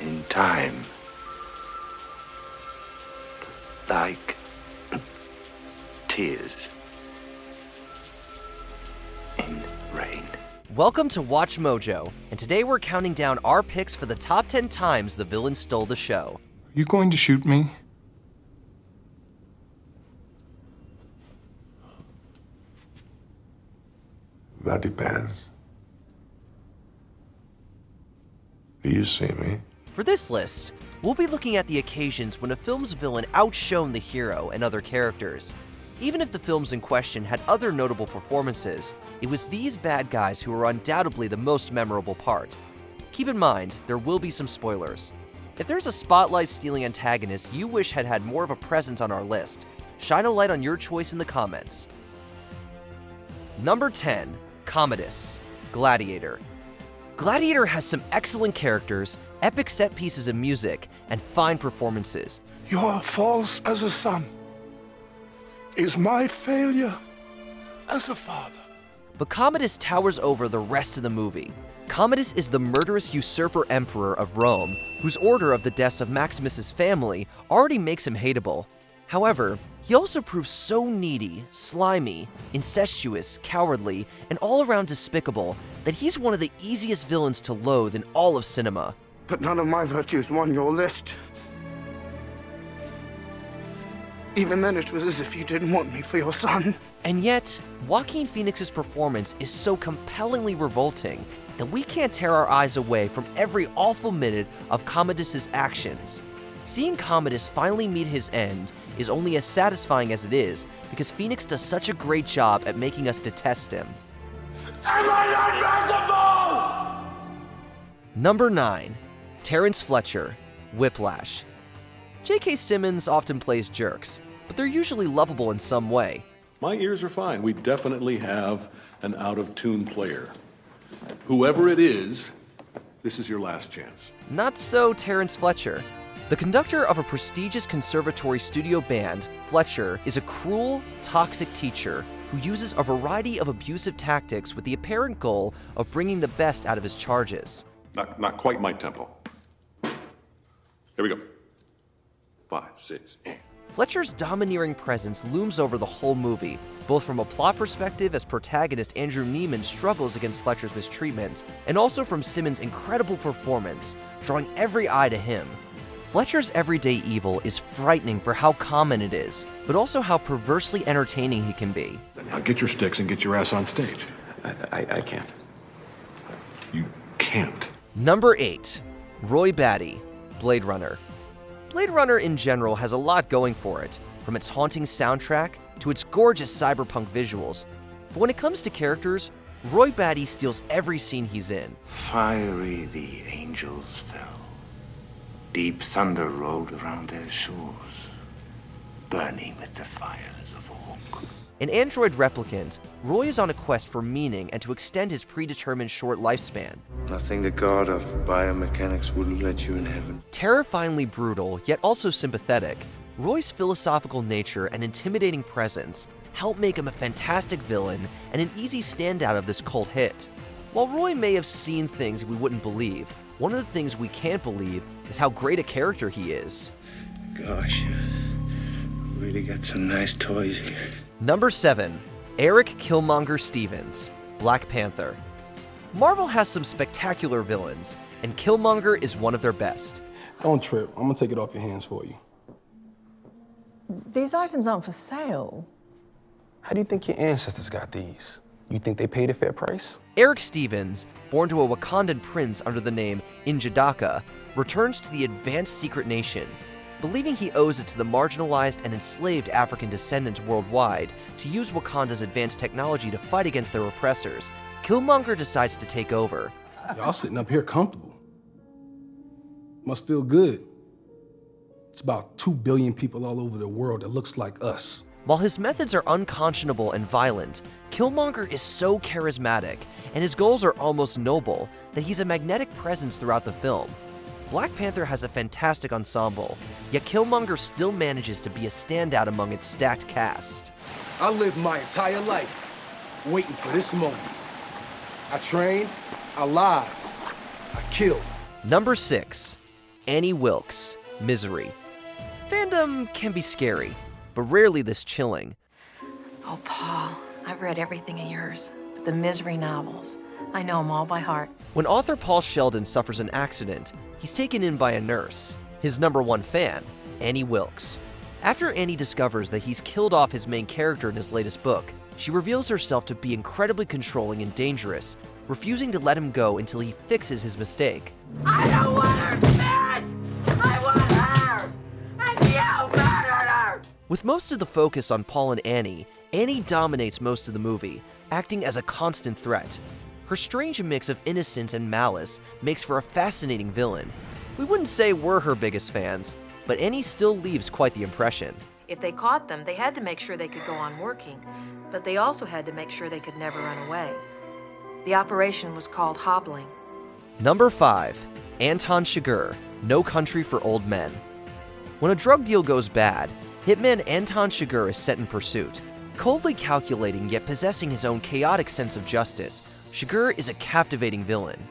in time, like tears in rain. Welcome to Watch Mojo, and today we're counting down our picks for the top 10 times the villain stole the show. Are you going to shoot me? That depends. Do you see me? For this list, we'll be looking at the occasions when a film's villain outshone the hero and other characters. Even if the films in question had other notable performances, it was these bad guys who were undoubtedly the most memorable part. Keep in mind, there will be some spoilers. If there's a spotlight-stealing antagonist you wish had had more of a presence on our list, shine a light on your choice in the comments. Number 10. Commodus, Gladiator. Gladiator has some excellent characters, epic set pieces of music, and fine performances. You are false as a son. Is my failure as a father. But Commodus towers over the rest of the movie. Commodus is the murderous usurper emperor of Rome, whose order of the deaths of Maximus's family already makes him hateable. However, he also proves so needy, slimy, incestuous, cowardly, and all-around despicable that he's one of the easiest villains to loathe in all of cinema. But none of my virtues won your list. Even then, it was as if you didn't want me for your son. And yet, Joaquin Phoenix's performance is so compellingly revolting that we can't tear our eyes away from every awful minute of Commodus's actions. Seeing Commodus finally meet his end is only as satisfying as it is because Phoenix does such a great job at making us detest him. Am I not merciful? Number 9. Terrence Fletcher, Whiplash. J.K. Simmons often plays jerks, but they're usually lovable in some way. My ears are fine. We definitely have an out-of-tune player. Whoever it is, this is your last chance. Not so Terrence Fletcher. The conductor of a prestigious conservatory studio band, Fletcher is a cruel, toxic teacher who uses a variety of abusive tactics with the apparent goal of bringing the best out of his charges. Not quite my tempo. Here we go. 5, 6, 8. Fletcher's domineering presence looms over the whole movie, both from a plot perspective as protagonist Andrew Neiman struggles against Fletcher's mistreatment, and also from Simmons' incredible performance, drawing every eye to him. Fletcher's everyday evil is frightening for how common it is, but also how perversely entertaining he can be. Now get your sticks and get your ass on stage. I can't. You can't. Number 8. Roy Batty, Blade Runner. Blade Runner in general has a lot going for it, from its haunting soundtrack to its gorgeous cyberpunk visuals. But when it comes to characters, Roy Batty steals every scene he's in. Fiery the angels fell. Deep thunder rolled around their shores, burning with the fires of Orc. An android replicant, Roy is on a quest for meaning and to extend his predetermined short lifespan. Nothing the god of biomechanics wouldn't let you in heaven. Terrifyingly brutal, yet also sympathetic, Roy's philosophical nature and intimidating presence help make him a fantastic villain and an easy standout of this cult hit. While Roy may have seen things we wouldn't believe, one of the things we can't believe is how great a character he is. Gosh, really got some nice toys here. Number 7. Eric Killmonger Stevens, Black Panther. Marvel has some spectacular villains, and Killmonger is one of their best. Don't trip. I'm gonna take it off your hands for you. These items aren't for sale. How do you think your ancestors got these? You think they paid a fair price? Eric Stevens, born to a Wakandan prince under the name Injadaka, returns to the advanced secret nation, believing he owes it to the marginalized and enslaved African descendants worldwide to use Wakanda's advanced technology to fight against their oppressors. Killmonger decides to take over. Y'all sitting up here comfortable. Must feel good. It's about 2 billion people all over the world that looks like us. While his methods are unconscionable and violent, Killmonger is so charismatic, and his goals are almost noble, that he's a magnetic presence throughout the film. Black Panther has a fantastic ensemble, yet Killmonger still manages to be a standout among its stacked cast. I lived my entire life waiting for this moment. I trained, I lied, I killed. Number 6. Annie Wilkes, Misery. Fandom can be scary, but rarely this chilling. Oh, Paul, I've read everything of yours, but the Misery novels, I know them all by heart. When author Paul Sheldon suffers an accident, he's taken in by a nurse, his #1 fan, Annie Wilkes. After Annie discovers that he's killed off his main character in his latest book, she reveals herself to be incredibly controlling and dangerous, refusing to let him go until he fixes his mistake. I don't want her, bitch! I want her! And you murdered her! With most of the focus on Paul and Annie, Annie dominates most of the movie, acting as a constant threat. Her strange mix of innocence and malice makes for a fascinating villain. We wouldn't say we're her biggest fans, but Annie still leaves quite the impression. If they caught them, they had to make sure they could go on working, but they also had to make sure they could never run away. The operation was called hobbling. Number 5, Anton Chigurh, No Country for Old Men. When a drug deal goes bad, hitman Anton Chigurh is set in pursuit. Coldly calculating yet possessing his own chaotic sense of justice, Chigurh is a captivating villain.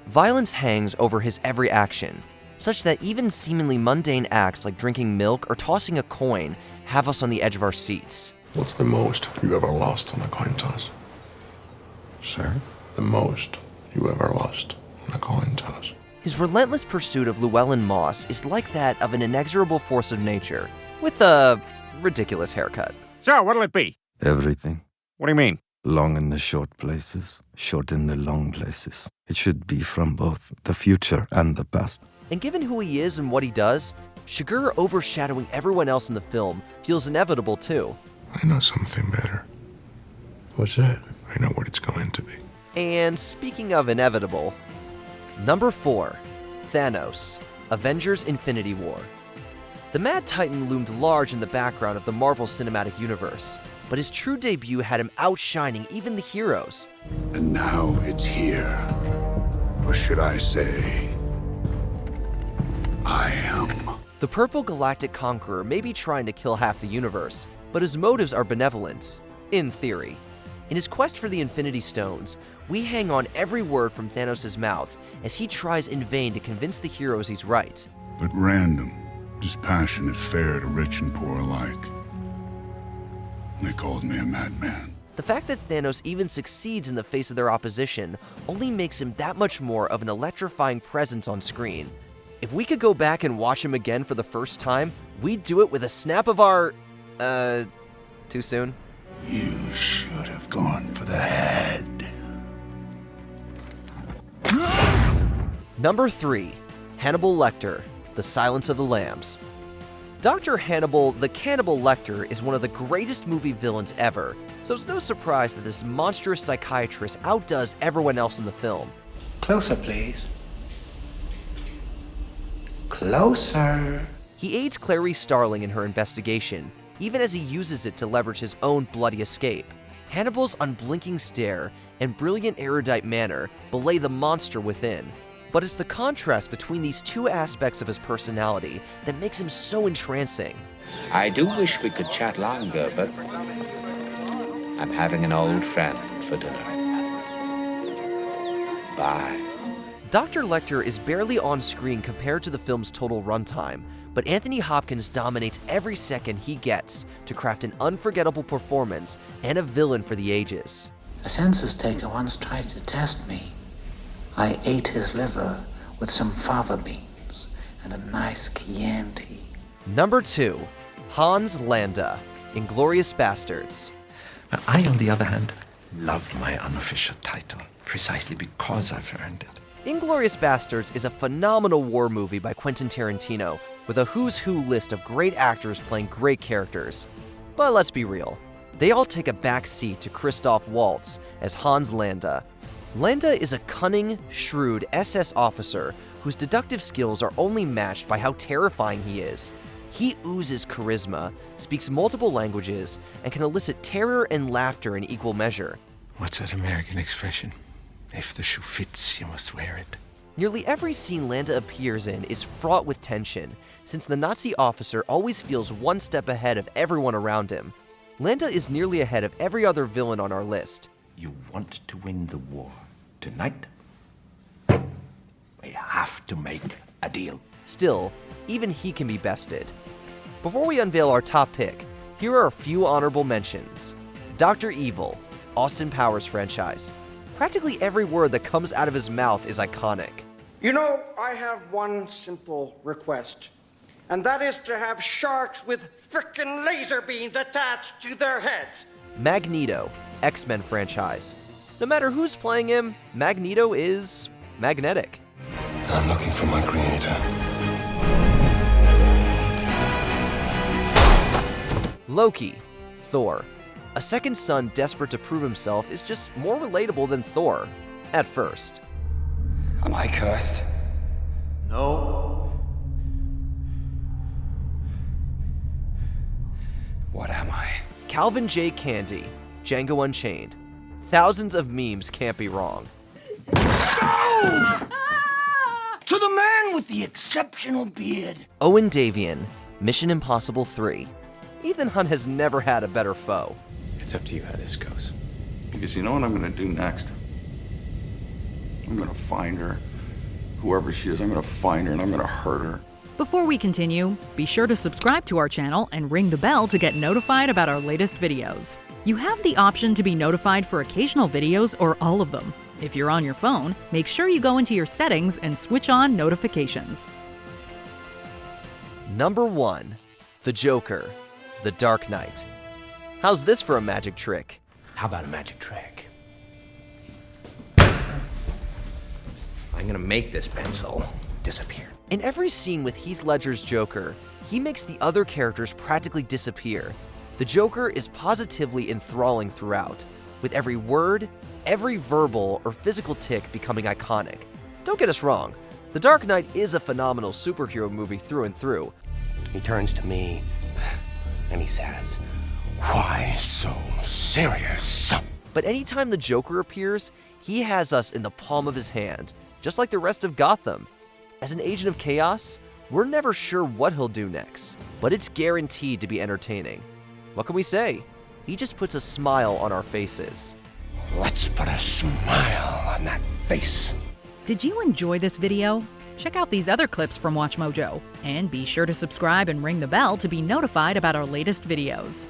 Violence hangs over his every action, such that even seemingly mundane acts like drinking milk or tossing a coin have us on the edge of our seats. What's the most you ever lost on a coin toss? Sir? The most you ever lost on a coin toss. His relentless pursuit of Llewellyn Moss is like that of an inexorable force of nature, with a ridiculous haircut. So, what'll it be? Everything. What do you mean? Long in the short places, short in the long places. It should be from both the future and the past. And given who he is and what he does, Chigurh overshadowing everyone else in the film feels inevitable too. I know something better. What's that? I know what it's going to be. And speaking of inevitable, number 4, Thanos, Avengers Infinity War. The Mad Titan loomed large in the background of the Marvel Cinematic Universe, but his true debut had him outshining even the heroes. And now it's here. Or should I say, I am. The Purple Galactic Conqueror may be trying to kill half the universe, but his motives are benevolent, in theory. In his quest for the Infinity Stones, we hang on every word from Thanos' mouth as he tries in vain to convince the heroes he's right. But random, dispassionate fare to rich and poor alike. They called me a madman. The fact that Thanos even succeeds in the face of their opposition only makes him that much more of an electrifying presence on screen. If we could go back and watch him again for the first time, we'd do it with a snap of our... too soon? You should have gone for the head. Number 3, Hannibal Lecter, The Silence of the Lambs. Dr. Hannibal the Cannibal Lecter is one of the greatest movie villains ever, so it's no surprise that this monstrous psychiatrist outdoes everyone else in the film. Closer, please. Closer. He aids Clarice Starling in her investigation, even as he uses it to leverage his own bloody escape. Hannibal's unblinking stare and brilliant erudite manner belay the monster within, but it's the contrast between these two aspects of his personality that makes him so entrancing. I do wish we could chat longer, but I'm having an old friend for dinner. Bye. Dr. Lecter is barely on screen compared to the film's total runtime, but Anthony Hopkins dominates every second he gets to craft an unforgettable performance and a villain for the ages. A census taker once tried to test me. I ate his liver with some fava beans and a nice Chianti. Number 2, Hans Landa, Inglourious Bastards. I, on the other hand, love my unofficial title, precisely because I've earned it. Inglourious Bastards is a phenomenal war movie by Quentin Tarantino, with a who's who list of great actors playing great characters. But let's be real, they all take a back seat to Christoph Waltz as Hans Landa. Landa is a cunning, shrewd SS officer whose deductive skills are only matched by how terrifying he is. He oozes charisma, speaks multiple languages, and can elicit terror and laughter in equal measure. What's that American expression? If the shoe fits, you must wear it. Nearly every scene Landa appears in is fraught with tension, since the Nazi officer always feels one step ahead of everyone around him. Landa is nearly ahead of every other villain on our list. You want to win the war tonight? We have to make a deal. Still, even he can be bested. Before we unveil our top pick, here are a few honorable mentions. Dr. Evil, Austin Powers franchise. Practically every word that comes out of his mouth is iconic. You know, I have one simple request, and that is to have sharks with frickin' laser beams attached to their heads. Magneto, X-Men franchise. No matter who's playing him, Magneto is magnetic. I'm looking for my creator. Loki, Thor. A second son desperate to prove himself is just more relatable than Thor, at first. Am I cursed? No. What am I? Calvin J. Candy, Django Unchained. Thousands of memes can't be wrong. To the man with the exceptional beard. Owen Davian, Mission Impossible 3. Ethan Hunt has never had a better foe. It's up to you how this goes. Because you know what I'm gonna do next? I'm gonna find her. Whoever she is, I'm gonna find her and I'm gonna hurt her. Before we continue, be sure to subscribe to our channel and ring the bell to get notified about our latest videos. You have the option to be notified for occasional videos or all of them. If you're on your phone, make sure you go into your settings and switch on notifications. Number 1. The Joker, The Dark Knight. How's this for a magic trick? How about a magic trick? I'm gonna make this pencil disappear. In every scene with Heath Ledger's Joker, he makes the other characters practically disappear. The Joker is positively enthralling throughout, with every word, every verbal or physical tick becoming iconic. Don't get us wrong, The Dark Knight is a phenomenal superhero movie through and through. He turns to me and he says, "Why so serious?" But anytime the Joker appears, he has us in the palm of his hand, just like the rest of Gotham. As an agent of chaos, we're never sure what he'll do next, but it's guaranteed to be entertaining. What can we say? He just puts a smile on our faces. Let's put a smile on that face. Did you enjoy this video? Check out these other clips from WatchMojo, and be sure to subscribe and ring the bell to be notified about our latest videos.